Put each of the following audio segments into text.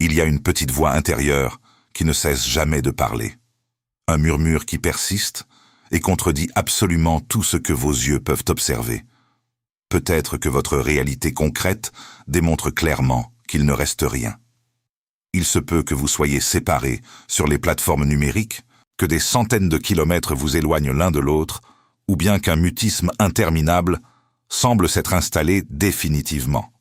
il y a une petite voix intérieure qui ne cesse jamais de parler. Un murmure qui persiste et contredit absolument tout ce que vos yeux peuvent observer. Peut-être que votre réalité concrète démontre clairement qu'il ne reste rien. Il se peut que vous soyez séparés sur les plateformes numériques, que des centaines de kilomètres vous éloignent l'un de l'autre, ou bien qu'un mutisme interminable semble s'être installé définitivement.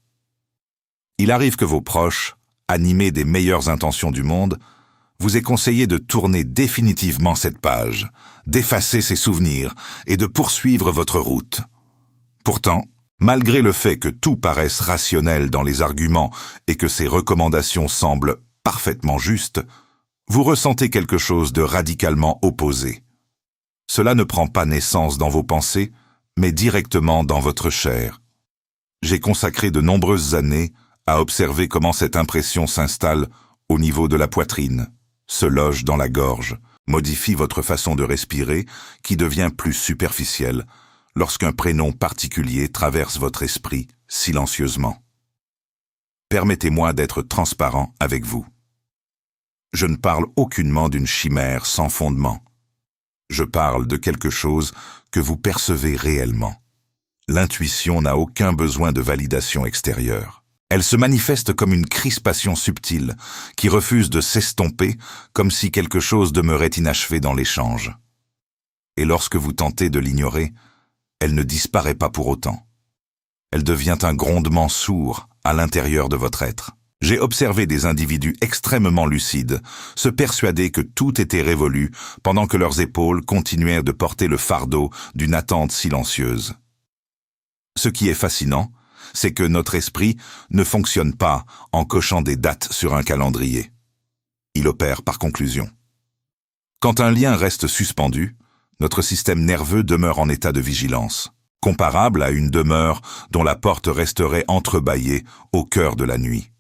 Il arrive que vos proches, animés des meilleures intentions du monde, vous aient conseillé de tourner définitivement cette page, d'effacer ces souvenirs et de poursuivre votre route. Pourtant, malgré le fait que tout paraisse rationnel dans les arguments et que ces recommandations semblent parfaitement justes, vous ressentez quelque chose de radicalement opposé. Cela ne prend pas naissance dans vos pensées, mais directement dans votre chair. J'ai consacré de nombreuses années à observer comment cette impression s'installe au niveau de la poitrine, se loge dans la gorge, modifie votre façon de respirer, qui devient plus superficielle lorsqu'un prénom particulier traverse votre esprit silencieusement. Permettez-moi d'être transparent avec vous. Je ne parle aucunement d'une chimère sans fondement. Je parle de quelque chose que vous percevez réellement. L'intuition n'a aucun besoin de validation extérieure. Elle se manifeste comme une crispation subtile qui refuse de s'estomper comme si quelque chose demeurait inachevé dans l'échange. Et lorsque vous tentez de l'ignorer, elle ne disparaît pas pour autant. Elle devient un grondement sourd à l'intérieur de votre être. J'ai observé des individus extrêmement lucides se persuader que tout était révolu pendant que leurs épaules continuèrent de porter le fardeau d'une attente silencieuse. Ce qui est fascinant, c'est que notre esprit ne fonctionne pas en cochant des dates sur un calendrier. Il opère par conclusion. Quand un lien reste suspendu, notre système nerveux demeure en état de vigilance, comparable à une demeure dont la porte resterait entrebâillée au cœur de la nuit.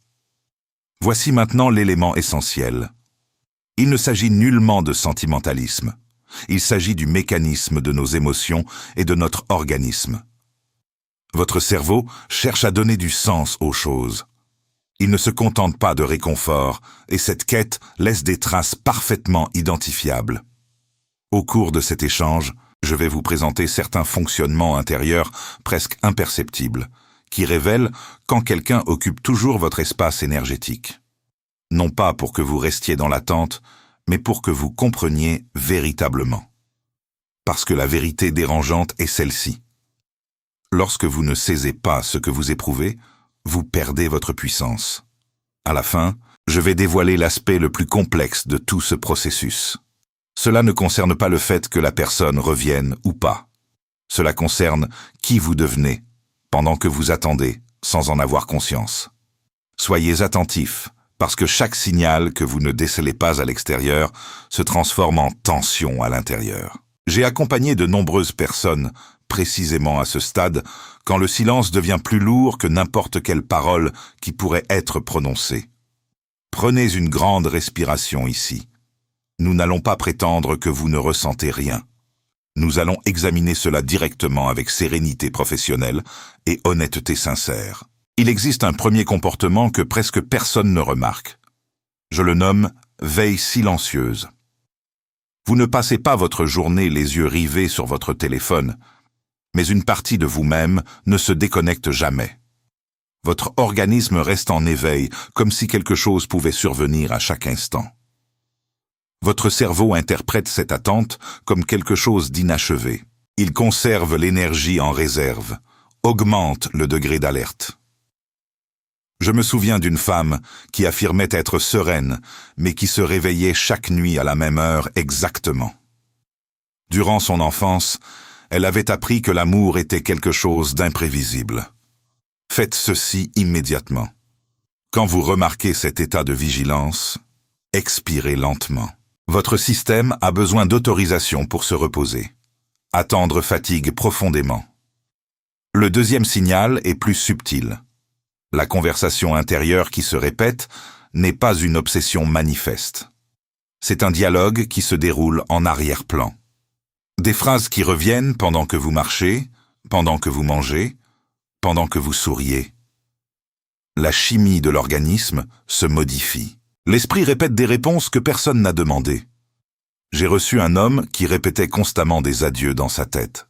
Voici maintenant l'élément essentiel. Il ne s'agit nullement de sentimentalisme. Il s'agit du mécanisme de nos émotions et de notre organisme. Votre cerveau cherche à donner du sens aux choses. Il ne se contente pas de réconfort, et cette quête laisse des traces parfaitement identifiables. Au cours de cet échange, je vais vous présenter certains fonctionnements intérieurs presque imperceptibles, qui révèlent quand quelqu'un occupe toujours votre espace énergétique. Non pas pour que vous restiez dans l'attente, mais pour que vous compreniez véritablement. Parce que la vérité dérangeante est celle-ci. Lorsque vous ne saisez pas ce que vous éprouvez, vous perdez votre puissance. À la fin, je vais dévoiler l'aspect le plus complexe de tout ce processus. Cela ne concerne pas le fait que la personne revienne ou pas. Cela concerne qui vous devenez, pendant que vous attendez, sans en avoir conscience. Soyez attentifs, parce que chaque signal que vous ne décelez pas à l'extérieur se transforme en tension à l'intérieur. J'ai accompagné de nombreuses personnes, précisément à ce stade, quand le silence devient plus lourd que n'importe quelle parole qui pourrait être prononcée. Prenez une grande respiration ici. Nous n'allons pas prétendre que vous ne ressentez rien. Nous allons examiner cela directement avec sérénité professionnelle et honnêteté sincère. Il existe un premier comportement que presque personne ne remarque. Je le nomme « veille silencieuse ». Vous ne passez pas votre journée les yeux rivés sur votre téléphone, mais une partie de vous-même ne se déconnecte jamais. Votre organisme reste en éveil, comme si quelque chose pouvait survenir à chaque instant. Votre cerveau interprète cette attente comme quelque chose d'inachevé. Il conserve l'énergie en réserve, augmente le degré d'alerte. Je me souviens d'une femme qui affirmait être sereine, mais qui se réveillait chaque nuit à la même heure exactement. Durant son enfance, elle avait appris que l'amour était quelque chose d'imprévisible. Faites ceci immédiatement. Quand vous remarquez cet état de vigilance, expirez lentement. Votre système a besoin d'autorisation pour se reposer. Attendre fatigue profondément. Le deuxième signal est plus subtil. La conversation intérieure qui se répète n'est pas une obsession manifeste. C'est un dialogue qui se déroule en arrière-plan. Des phrases qui reviennent pendant que vous marchez, pendant que vous mangez, pendant que vous souriez. la chimie de l'organisme se modifie. L'esprit répète des réponses que personne n'a demandées. J'ai reçu un homme qui répétait constamment des adieux dans sa tête.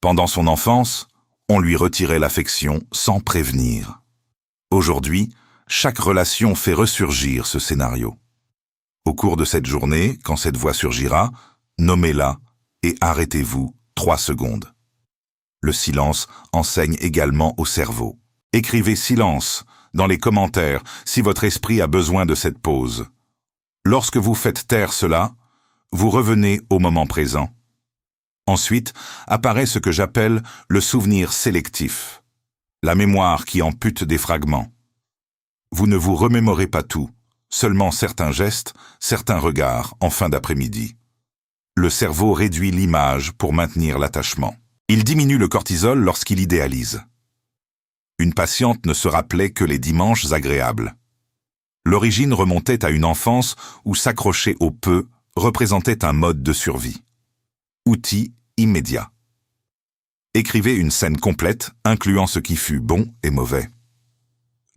Pendant son enfance, on lui retirait l'affection sans prévenir. Aujourd'hui, chaque relation fait ressurgir ce scénario. Au cours de cette journée, quand cette voix surgira, nommez-la et arrêtez-vous 3 secondes. Le silence enseigne également au cerveau. Écrivez silence dans les commentaires si votre esprit a besoin de cette pause. Lorsque vous faites taire cela, vous revenez au moment présent. Ensuite, apparaît ce que j'appelle le souvenir sélectif, la mémoire qui ampute des fragments. Vous ne vous remémorez pas tout, seulement certains gestes, certains regards en fin d'après-midi. Le cerveau réduit l'image pour maintenir l'attachement. Il diminue le cortisol lorsqu'il idéalise. Une patiente ne se rappelait que les dimanches agréables. L'origine remontait à une enfance où s'accrocher au peu représentait un mode de survie. Outil immédiat. Écrivez une scène complète, incluant ce qui fut bon et mauvais.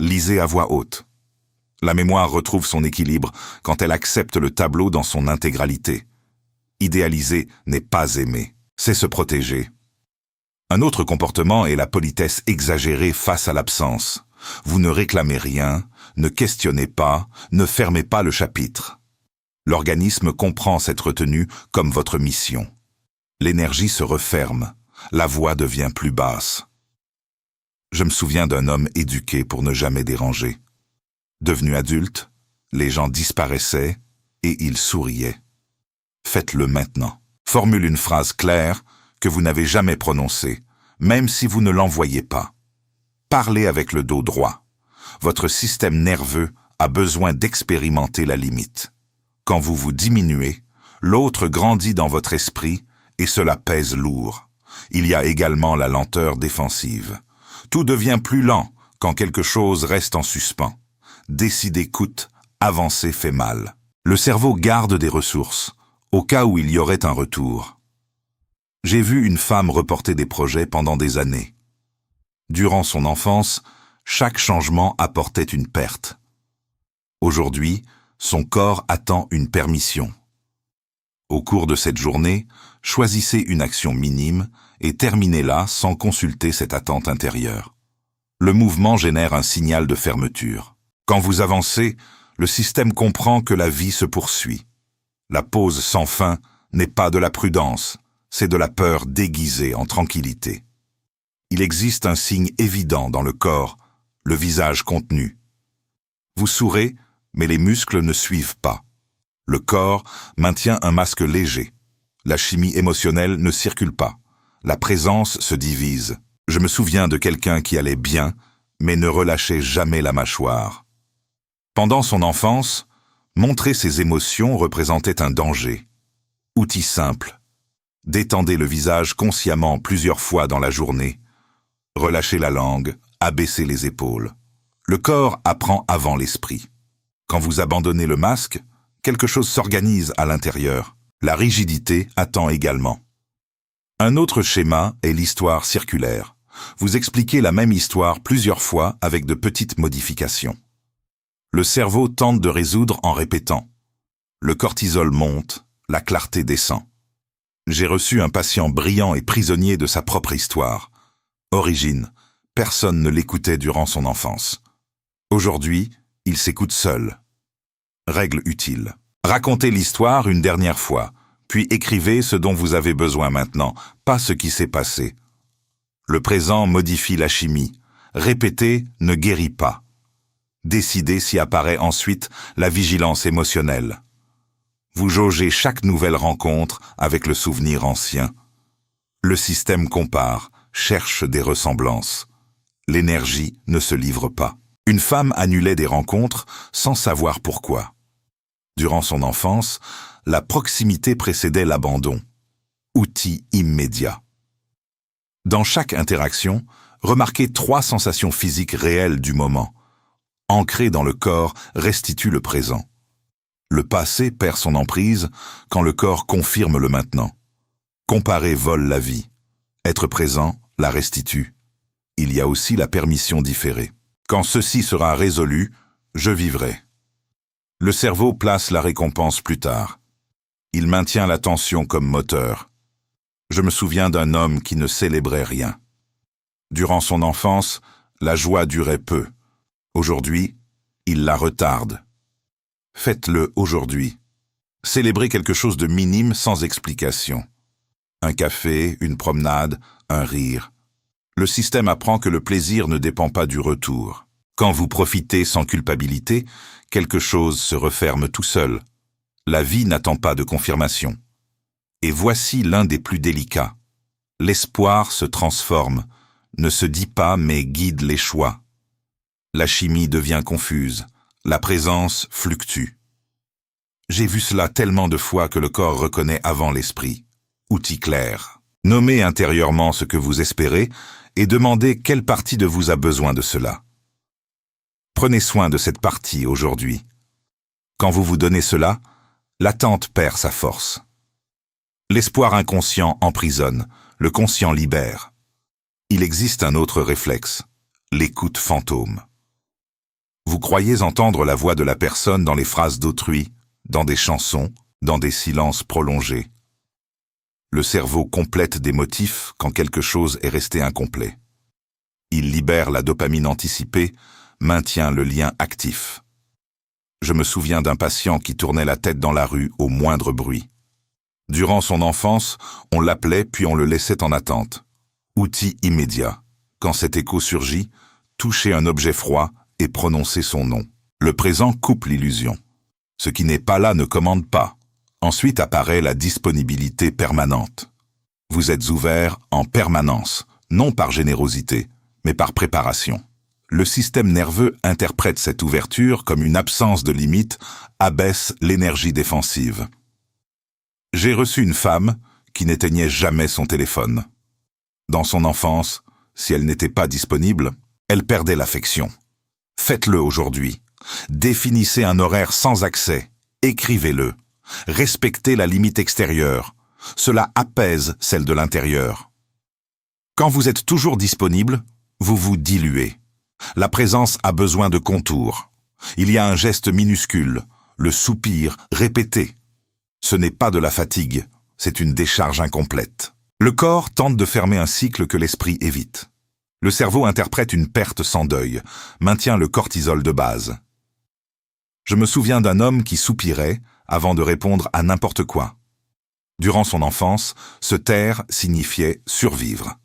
Lisez à voix haute. La mémoire retrouve son équilibre quand elle accepte le tableau dans son intégralité. Idéaliser n'est pas aimer, c'est se protéger. Un autre comportement est la politesse exagérée face à l'absence. Vous ne réclamez rien, ne questionnez pas, ne fermez pas le chapitre. L'organisme comprend cette retenue comme votre mission. L'énergie se referme, la voix devient plus basse. Je me souviens d'un homme éduqué pour ne jamais déranger. Devenu adulte, les gens disparaissaient et il souriait. Faites-le maintenant. Formule une phrase claire que vous n'avez jamais prononcée, même si vous ne l'envoyez pas. Parlez avec le dos droit. Votre système nerveux a besoin d'expérimenter la limite. Quand vous vous diminuez, l'autre grandit dans votre esprit et cela pèse lourd. Il y a également la lenteur défensive. Tout devient plus lent quand quelque chose reste en suspens. Décider coûte, avancer fait mal. Le cerveau garde des ressources, au cas où il y aurait un retour. J'ai vu une femme reporter des projets pendant des années. Durant son enfance, chaque changement apportait une perte. Aujourd'hui, son corps attend une permission. Au cours de cette journée, choisissez une action minime et terminez-la sans consulter cette attente intérieure. Le mouvement génère un signal de fermeture. Quand vous avancez, le système comprend que la vie se poursuit. La pause sans fin n'est pas de la prudence, c'est de la peur déguisée en tranquillité. Il existe un signe évident dans le corps, le visage contenu. Vous sourez, mais les muscles ne suivent pas. Le corps maintient un masque léger. La chimie émotionnelle ne circule pas. La présence se divise. Je me souviens de quelqu'un qui allait bien, mais ne relâchait jamais la mâchoire. Pendant son enfance, montrer ses émotions représentait un danger. Outil simple. Détendez le visage consciemment plusieurs fois dans la journée. Relâchez la langue, abaissez les épaules. Le corps apprend avant l'esprit. Quand vous abandonnez le masque, quelque chose s'organise à l'intérieur. La rigidité attend également. Un autre schéma est l'histoire circulaire. Vous expliquez la même histoire plusieurs fois avec de petites modifications. Le cerveau tente de résoudre en répétant. Le cortisol monte, la clarté descend. J'ai reçu un patient brillant et prisonnier de sa propre histoire. Origine, personne ne l'écoutait durant son enfance. Aujourd'hui, il s'écoute seul. Règle utile. Racontez l'histoire une dernière fois, puis écrivez ce dont vous avez besoin maintenant, pas ce qui s'est passé. Le présent modifie la chimie. Répéter ne guérit pas. Décidez si apparaît ensuite la vigilance émotionnelle. Vous jaugez chaque nouvelle rencontre avec le souvenir ancien. Le système compare, cherche des ressemblances. L'énergie ne se livre pas. Une femme annulait des rencontres sans savoir pourquoi. Durant son enfance, la proximité précédait l'abandon. Outil immédiat. Dans chaque interaction, remarquez 3 sensations physiques réelles du moment. Ancrées dans le corps, restituent le présent. Le passé perd son emprise quand le corps confirme le maintenant. Comparer vole la vie. Être présent la restitue. Il y a aussi la permission différée. Quand ceci sera résolu, je vivrai. Le cerveau place la récompense plus tard. Il maintient l'attention comme moteur. Je me souviens d'un homme qui ne célébrait rien. Durant son enfance, la joie durait peu. Aujourd'hui, il la retarde. Faites-le aujourd'hui. Célébrez quelque chose de minime sans explication. Un café, une promenade, un rire. Le système apprend que le plaisir ne dépend pas du retour. Quand vous profitez sans culpabilité, quelque chose se referme tout seul. La vie n'attend pas de confirmation. Et voici l'un des plus délicats. L'espoir se transforme, ne se dit pas mais guide les choix. La chimie devient confuse, la présence fluctue. J'ai vu cela tellement de fois que le corps reconnaît avant l'esprit. Outil clair. Nommez intérieurement ce que vous espérez et demandez quelle partie de vous a besoin de cela. Prenez soin de cette partie aujourd'hui. Quand vous vous donnez cela, l'attente perd sa force. L'espoir inconscient emprisonne, le conscient libère. Il existe un autre réflexe, l'écoute fantôme. Vous croyez entendre la voix de la personne dans les phrases d'autrui, dans des chansons, dans des silences prolongés. Le cerveau complète des motifs quand quelque chose est resté incomplet. Il libère la dopamine anticipée, maintient le lien actif. Je me souviens d'un patient qui tournait la tête dans la rue au moindre bruit. Durant son enfance, on l'appelait puis on le laissait en attente. Outil immédiat. Quand cet écho surgit, touchez un objet froid et prononcez son nom. Le présent coupe l'illusion. Ce qui n'est pas là ne commande pas. Ensuite apparaît la disponibilité permanente. Vous êtes ouvert en permanence, non par générosité, mais par préparation. Le système nerveux interprète cette ouverture comme une absence de limite, abaisse l'énergie défensive. J'ai reçu une femme qui n'éteignait jamais son téléphone. Dans son enfance, si elle n'était pas disponible, elle perdait l'affection. Faites-le aujourd'hui. Définissez un horaire sans accès. Écrivez-le. Respectez la limite extérieure. Cela apaise celle de l'intérieur. Quand vous êtes toujours disponible, vous vous diluez. La présence a besoin de contours. Il y a un geste minuscule, le soupir répété. Ce n'est pas de la fatigue, c'est une décharge incomplète. Le corps tente de fermer un cycle que l'esprit évite. Le cerveau interprète une perte sans deuil, maintient le cortisol de base. Je me souviens d'un homme qui soupirait avant de répondre à n'importe quoi. Durant son enfance, se taire signifiait survivre.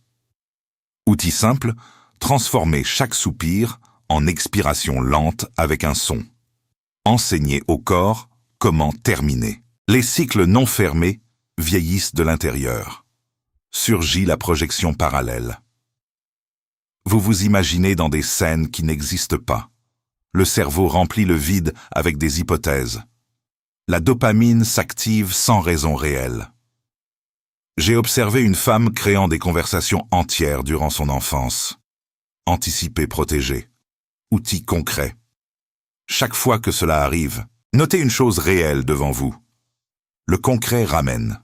Outil simple, transformer chaque soupir en expiration lente avec un son. Enseigner au corps comment terminer. Les cycles non fermés vieillissent de l'intérieur. Surgit la projection parallèle. Vous vous imaginez dans des scènes qui n'existent pas. Le cerveau remplit le vide avec des hypothèses. La dopamine s'active sans raison réelle. J'ai observé une femme créant des conversations entières durant son enfance. Anticiper, protéger. Outil concret. Chaque fois que cela arrive, notez une chose réelle devant vous. Le concret ramène.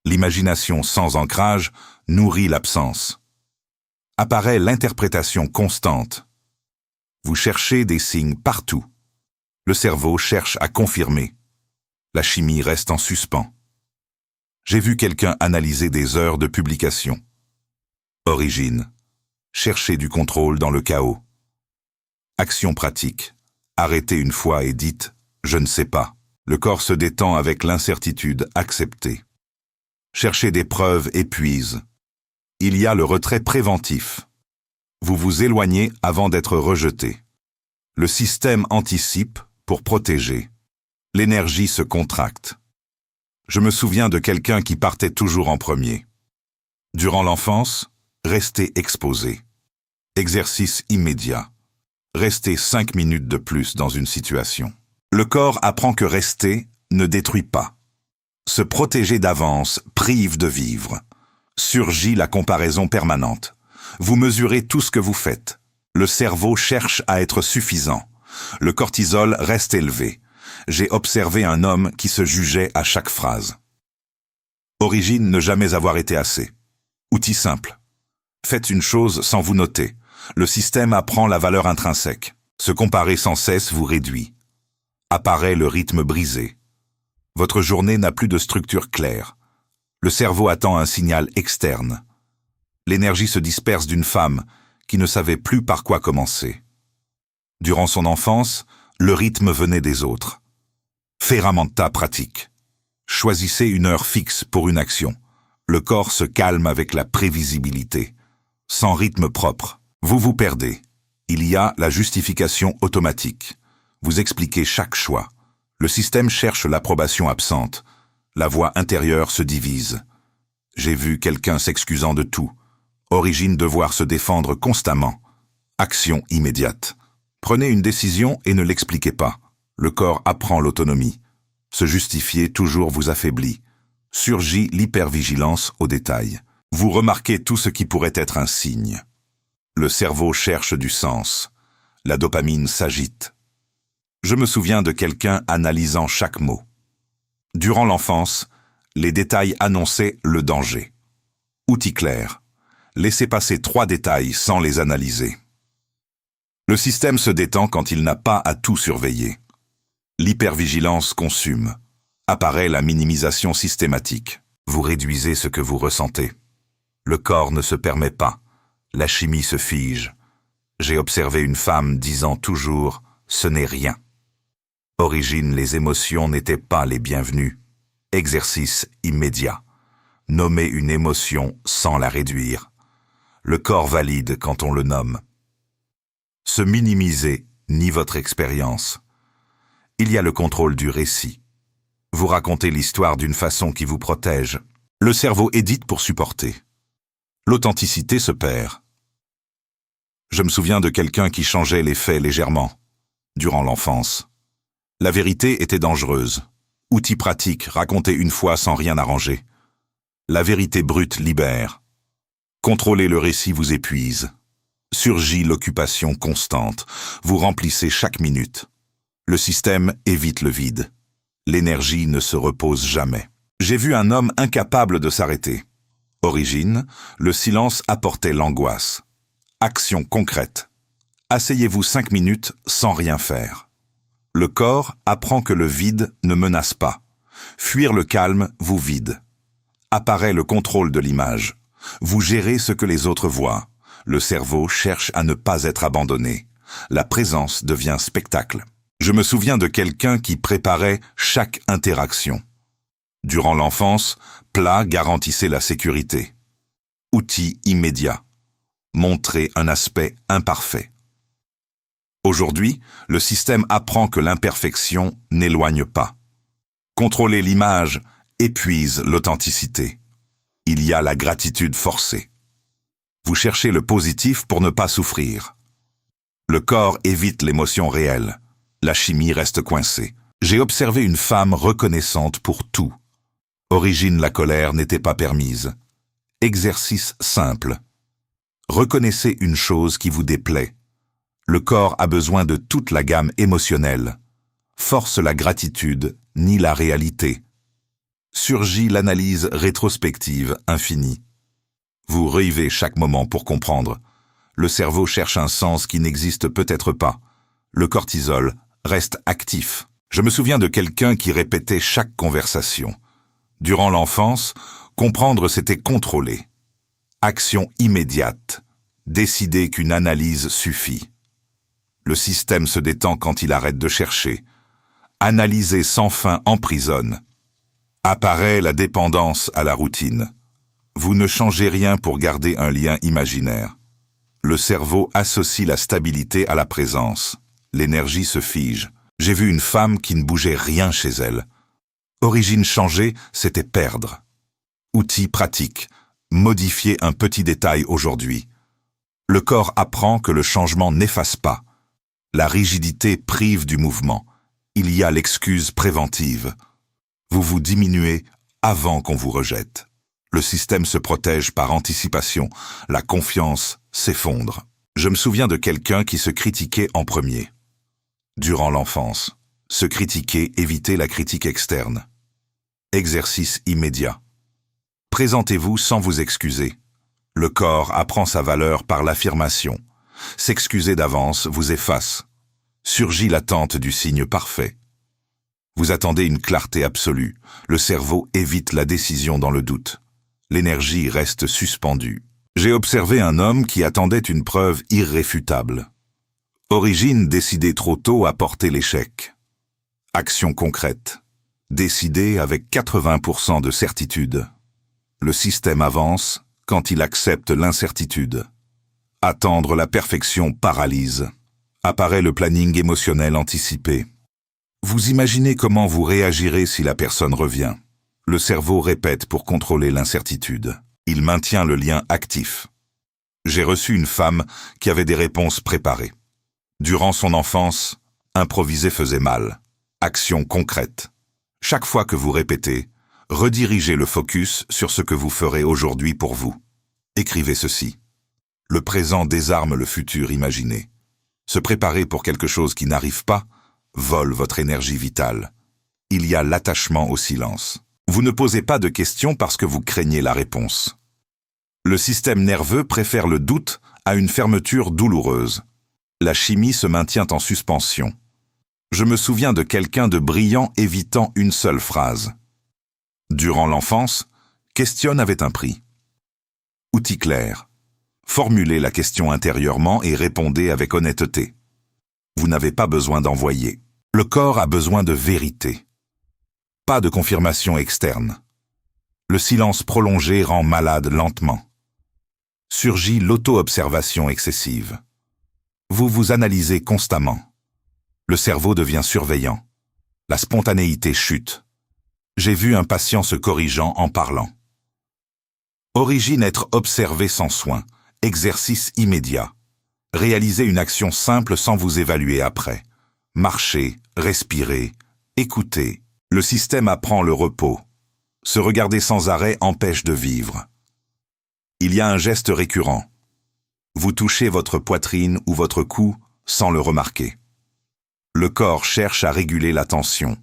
L'imagination sans ancrage nourrit l'absence. Apparaît l'interprétation constante. Vous cherchez des signes partout. Le cerveau cherche à confirmer. La chimie reste en suspens. J'ai vu quelqu'un analyser des heures de publication. Origine. Cherchez du contrôle dans le chaos. Action pratique. Arrêtez une fois et dites « je ne sais pas ». Le corps se détend avec l'incertitude acceptée. Chercher des preuves épuise. Il y a le retrait préventif. Vous vous éloignez avant d'être rejeté. Le système anticipe pour protéger. L'énergie se contracte. Je me souviens de quelqu'un qui partait toujours en premier. Durant l'enfance, restez exposé. Exercice immédiat. Restez 5 minutes de plus dans une situation. Le corps apprend que rester ne détruit pas. Se protéger d'avance prive de vivre. Surgit la comparaison permanente. Vous mesurez tout ce que vous faites. Le cerveau cherche à être suffisant. Le cortisol reste élevé. J'ai observé un homme qui se jugeait à chaque phrase. Origine, ne jamais avoir été assez. Outil simple. Faites une chose sans vous noter. le système apprend la valeur intrinsèque. Se comparer sans cesse vous réduit. Apparaît le rythme brisé. Votre journée n'a plus de structure claire. Le cerveau attend un signal externe. L'énergie se disperse d'une femme qui ne savait plus par quoi commencer. Durant son enfance, le rythme venait des autres. Ferramenta pratique. Choisissez une heure fixe pour une action. Le corps se calme avec la prévisibilité. Sans rythme propre, vous vous perdez. Il y a la justification automatique. Vous expliquez chaque choix. Le système cherche l'approbation absente. La voix intérieure se divise. J'ai vu quelqu'un s'excusant de tout. Origine devoir se défendre constamment. Action immédiate. Prenez une décision et ne l'expliquez pas. Le corps apprend l'autonomie. Se justifier toujours vous affaiblit. Surgit l'hypervigilance au détail. Vous remarquez tout ce qui pourrait être un signe. Le cerveau cherche du sens. La dopamine s'agite. Je me souviens de quelqu'un analysant chaque mot. Durant l'enfance, les détails annonçaient le danger. Outil clair. Laissez passer 3 détails sans les analyser. Le système se détend quand il n'a pas à tout surveiller. L'hypervigilance consume. Apparaît la minimisation systématique. Vous réduisez ce que vous ressentez. Le corps ne se permet pas. La chimie se fige. J'ai observé une femme disant toujours « ce n'est rien ». Origine, les émotions n'étaient pas les bienvenues. Exercice immédiat. Nommer une émotion sans la réduire. Le corps valide quand on le nomme. Se minimiser nie votre expérience. Il y a le contrôle du récit. Vous racontez l'histoire d'une façon qui vous protège. Le cerveau édite pour supporter. L'authenticité se perd. Je me souviens de quelqu'un qui changeait les faits légèrement, durant l'enfance. La vérité était dangereuse. Outil pratique, raconter une fois sans rien arranger. La vérité brute libère. Contrôler le récit vous épuise. Surgit l'occupation constante. Vous remplissez chaque minute. Le système évite le vide. L'énergie ne se repose jamais. J'ai vu un homme incapable de s'arrêter. Origine, le silence apportait l'angoisse. Action concrète. Asseyez-vous 5 minutes sans rien faire. Le corps apprend que le vide ne menace pas. Fuir le calme vous vide. Apparaît le contrôle de l'image. Vous gérez ce que les autres voient. Le cerveau cherche à ne pas être abandonné. La présence devient spectacle. Je me souviens de quelqu'un qui préparait chaque interaction. Durant l'enfance, plat garantissait la sécurité. Outil immédiat. Montrer un aspect imparfait. Aujourd'hui, le système apprend que l'imperfection n'éloigne pas. Contrôler l'image épuise l'authenticité. Il y a la gratitude forcée. Vous cherchez le positif pour ne pas souffrir. Le corps évite l'émotion réelle. La chimie reste coincée. J'ai observé une femme reconnaissante pour tout. Origine, la colère n'était pas permise. Exercice simple. Reconnaissez une chose qui vous déplaît. Le corps a besoin de toute la gamme émotionnelle. Force la gratitude, ni la réalité. Surgit l'analyse rétrospective infinie. Vous revivez chaque moment pour comprendre. Le cerveau cherche un sens qui n'existe peut-être pas. Le cortisol reste actif. Je me souviens de quelqu'un qui répétait chaque conversation. Durant l'enfance, comprendre c'était contrôler. Action immédiate. Décider qu'une analyse suffit. Le système se détend quand il arrête de chercher. Analyser sans fin emprisonne. Apparaît la dépendance à la routine. Vous ne changez rien pour garder un lien imaginaire. Le cerveau associe la stabilité à la présence. L'énergie se fige. J'ai vu une femme qui ne bougeait rien chez elle. Origine changée, c'était perdre. Outil pratique. Modifier un petit détail aujourd'hui. Le corps apprend que le changement n'efface pas. La rigidité prive du mouvement. Il y a l'excuse préventive. Vous vous diminuez avant qu'on vous rejette. Le système se protège par anticipation. La confiance s'effondre. Je me souviens de quelqu'un qui se critiquait en premier. Durant l'enfance, se critiquer éviter la critique externe. Exercice immédiat. Présentez-vous sans vous excuser. Le corps apprend sa valeur par l'affirmation. S'excuser d'avance vous efface. Surgit l'attente du signe parfait. Vous attendez une clarté absolue. Le cerveau évite la décision dans le doute. L'énergie reste suspendue. J'ai observé un homme qui attendait une preuve irréfutable. Origine décidée trop tôt à porter l'échec. Action concrète. Décidée avec 80% de certitude. Le système avance quand il accepte l'incertitude. Attendre la perfection paralyse. Apparaît le planning émotionnel anticipé. Vous imaginez comment vous réagirez si la personne revient. Le cerveau répète pour contrôler l'incertitude. Il maintient le lien actif. J'ai reçu une femme qui avait des réponses préparées. Durant son enfance, improviser faisait mal. Action concrète. Chaque fois que vous répétez, redirigez le focus sur ce que vous ferez aujourd'hui pour vous. Écrivez ceci. Le présent désarme le futur imaginé. Se préparer pour quelque chose qui n'arrive pas vole votre énergie vitale. Il y a l'attachement au silence. Vous ne posez pas de questions parce que vous craignez la réponse. Le système nerveux préfère le doute à une fermeture douloureuse. La chimie se maintient en suspension. Je me souviens de quelqu'un de brillant évitant une seule phrase. Durant l'enfance, questionne avait un prix. Outil clair. Formulez la question intérieurement et répondez avec honnêteté. Vous n'avez pas besoin d'envoyer. Le corps a besoin de vérité. Pas de confirmation externe. Le silence prolongé rend malade lentement. Surgit l'auto-observation excessive. Vous vous analysez constamment. Le cerveau devient surveillant. La spontanéité chute. J'ai vu un patient se corrigeant en parlant. Origine être observé sans soin. Exercice immédiat. Réalisez une action simple sans vous évaluer après. Marcher, respirer, écouter. Le système apprend le repos. Se regarder sans arrêt empêche de vivre. Il y a un geste récurrent. Vous touchez votre poitrine ou votre cou sans le remarquer. Le corps cherche à réguler la tension.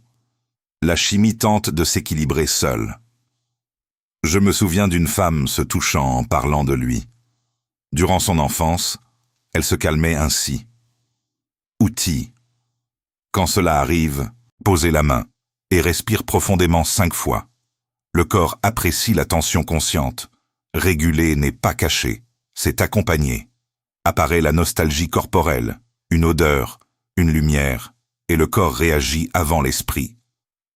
La chimie tente de s'équilibrer seule. Je me souviens d'une femme se touchant en parlant de lui. Durant son enfance, elle se calmait ainsi. Outil. Quand cela arrive, posez la main et respire profondément 5 fois. Le corps apprécie la tension consciente. Réguler n'est pas caché, c'est accompagné. Apparaît la nostalgie corporelle, une odeur, une lumière, et le corps réagit avant l'esprit.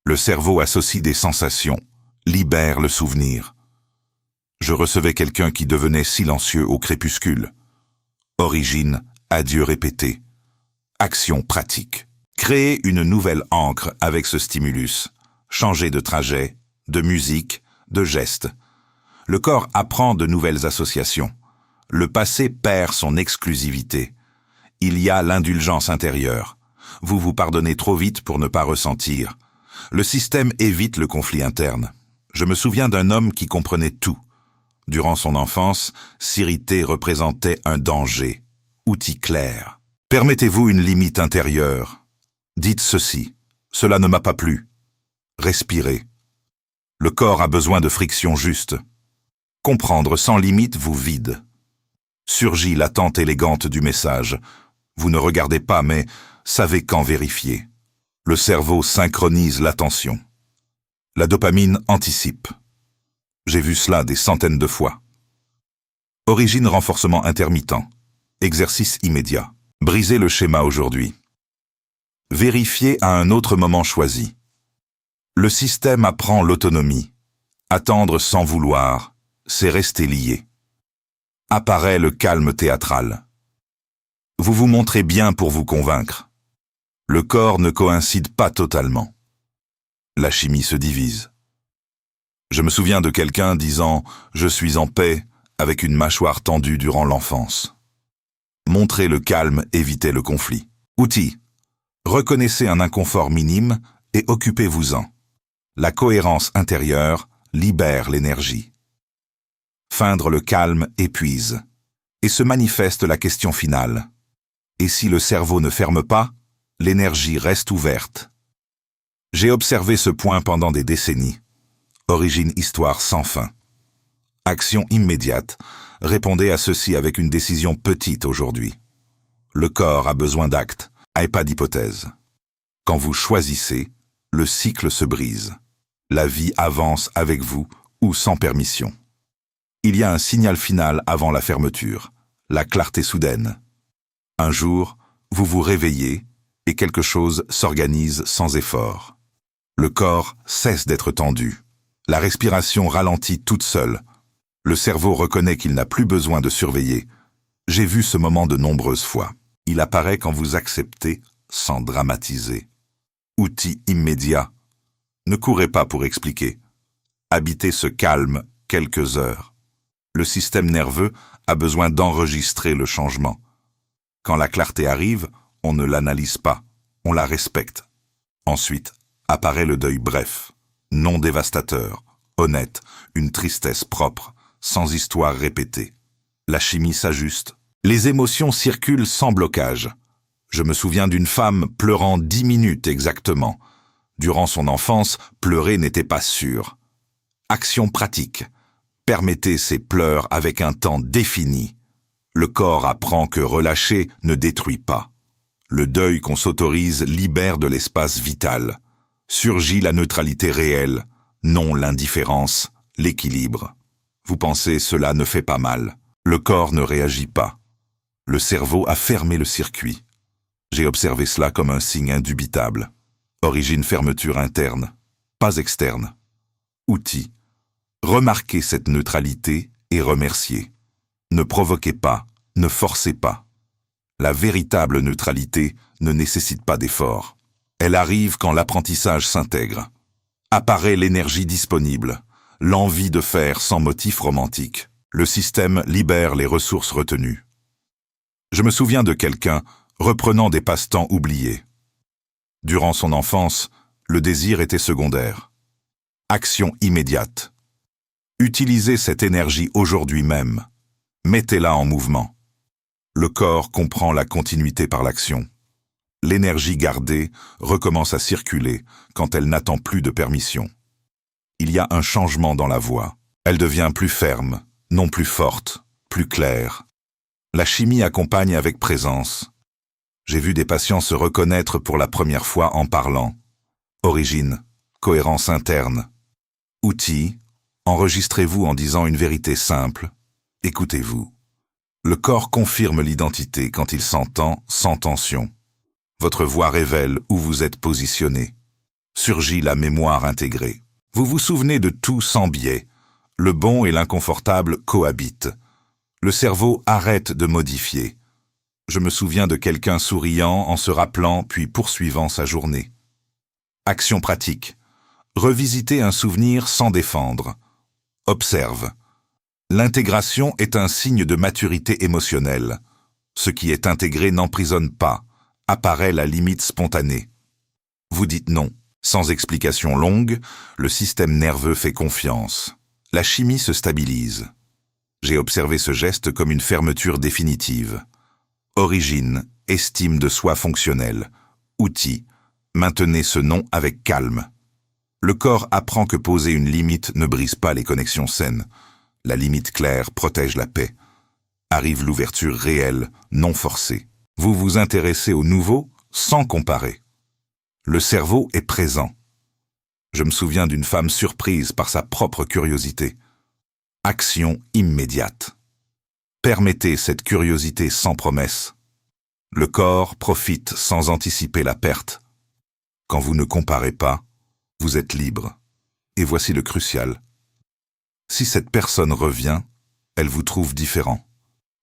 Le cerveau associe des sensations, libère le souvenir. Je recevais quelqu'un qui devenait silencieux au crépuscule. Origine, adieu répété. Action pratique. Créer une nouvelle encre avec ce stimulus. Changer de trajet, de musique, de geste. Le corps apprend de nouvelles associations. Le passé perd son exclusivité. Il y a l'indulgence intérieure. Vous vous pardonnez trop vite pour ne pas ressentir. Le système évite le conflit interne. Je me souviens d'un homme qui comprenait tout. Durant son enfance, s'irriter représentait un danger. Outil clair. Permettez-vous une limite intérieure. Dites ceci. Cela ne m'a pas plu. Respirez. Le corps a besoin de friction juste. Comprendre sans limite vous vide. Surgit l'attente élégante du message. Vous ne regardez pas, mais savez quand vérifier. Le cerveau synchronise l'attention. La dopamine anticipe. J'ai vu cela des centaines de fois. Origine renforcement intermittent. Exercice immédiat. Brisez le schéma aujourd'hui. Vérifiez à un autre moment choisi. Le système apprend l'autonomie. Attendre sans vouloir, c'est rester lié. Apparaît le calme théâtral. Vous vous montrez bien pour vous convaincre. Le corps ne coïncide pas totalement. La chimie se divise. Je me souviens de quelqu'un disant « Je suis en paix » avec une mâchoire tendue durant l'enfance. Montrez le calme, évitez le conflit. Outil. Reconnaissez un inconfort minime et occupez-vous-en. La cohérence intérieure libère l'énergie. Feindre le calme épuise. Et se manifeste la question finale. Et si le cerveau ne ferme pas, l'énergie reste ouverte. J'ai observé ce point pendant des décennies. Origine histoire sans fin. Action immédiate. Répondez à ceci avec une décision petite aujourd'hui. Le corps a besoin d'actes, et pas d'hypothèses. Quand vous choisissez, le cycle se brise. La vie avance avec vous ou sans permission. Il y a un signal final avant la fermeture, la clarté soudaine. Un jour, vous vous réveillez et quelque chose s'organise sans effort. Le corps cesse d'être tendu. La respiration ralentit toute seule. Le cerveau reconnaît qu'il n'a plus besoin de surveiller. J'ai vu ce moment de nombreuses fois. Il apparaît quand vous acceptez sans dramatiser. Outil immédiat. Ne courez pas pour expliquer. Habitez ce calme quelques heures. Le système nerveux a besoin d'enregistrer le changement. Quand la clarté arrive, on ne l'analyse pas, on la respecte. Ensuite, apparaît le deuil bref, non dévastateur, honnête, une tristesse propre, sans histoire répétée. La chimie s'ajuste. Les émotions circulent sans blocage. Je me souviens d'une femme pleurant 10 minutes exactement. Durant son enfance, pleurer n'était pas sûr. Action pratique. Permettez ces pleurs avec un temps défini. Le corps apprend que relâcher ne détruit pas. Le deuil qu'on s'autorise libère de l'espace vital. Surgit la neutralité réelle, non l'indifférence, l'équilibre. Vous pensez cela ne fait pas mal. Le corps ne réagit pas. Le cerveau a fermé le circuit. J'ai observé cela comme un signe indubitable. Origine fermeture interne, pas externe. Outil. Remarquez cette neutralité et remerciez. Ne provoquez pas, ne forcez pas. La véritable neutralité ne nécessite pas d'effort. Elle arrive quand l'apprentissage s'intègre. Apparaît l'énergie disponible, l'envie de faire sans motif romantique. Le système libère les ressources retenues. Je me souviens de quelqu'un reprenant des passe-temps oubliés. Durant son enfance, le désir était secondaire. Action immédiate. Utilisez cette énergie aujourd'hui même. Mettez-la en mouvement. Le corps comprend la continuité par l'action. L'énergie gardée recommence à circuler quand elle n'attend plus de permission. Il y a un changement dans la voix. Elle devient plus ferme, non plus forte, plus claire. La chimie accompagne avec présence. J'ai vu des patients se reconnaître pour la première fois en parlant. Origine, cohérence interne. Outil, enregistrez-vous en disant une vérité simple. Écoutez-vous. Le corps confirme l'identité quand il s'entend sans tension. Votre voix révèle où vous êtes positionné. Surgit la mémoire intégrée. Vous vous souvenez de tout sans biais. Le bon et l'inconfortable cohabitent. Le cerveau arrête de modifier. Je me souviens de quelqu'un souriant en se rappelant puis poursuivant sa journée. Action pratique. Revisitez un souvenir sans défendre. Observe. L'intégration est un signe de maturité émotionnelle. Ce qui est intégré n'emprisonne pas. Apparaît la limite spontanée. Vous dites non. Sans explication longue, le système nerveux fait confiance. La chimie se stabilise. J'ai observé ce geste comme une fermeture définitive. Origine, estime de soi fonctionnelle. Outil, maintenez ce non avec calme. Le corps apprend que poser une limite ne brise pas les connexions saines. La limite claire protège la paix. Arrive l'ouverture réelle, non forcée. Vous vous intéressez au nouveau sans comparer. Le cerveau est présent. Je me souviens d'une femme surprise par sa propre curiosité. Action immédiate. Permettez cette curiosité sans promesse. Le corps profite sans anticiper la perte. Quand vous ne comparez pas, vous êtes libre. Et voici le crucial. Si cette personne revient, elle vous trouve différent.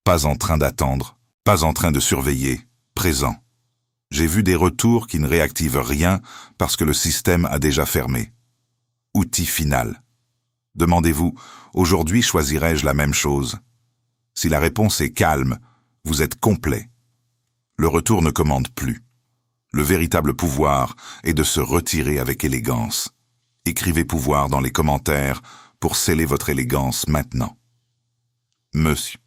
Pas en train d'attendre, pas en train de surveiller, présent. J'ai vu des retours qui ne réactivent rien parce que le système a déjà fermé. Outil final. Demandez-vous, aujourd'hui choisirais-je la même chose? Si la réponse est calme, vous êtes complet. Le retour ne commande plus. Le véritable pouvoir est de se retirer avec élégance. Écrivez pouvoir dans les commentaires pour sceller votre élégance maintenant. Monsieur.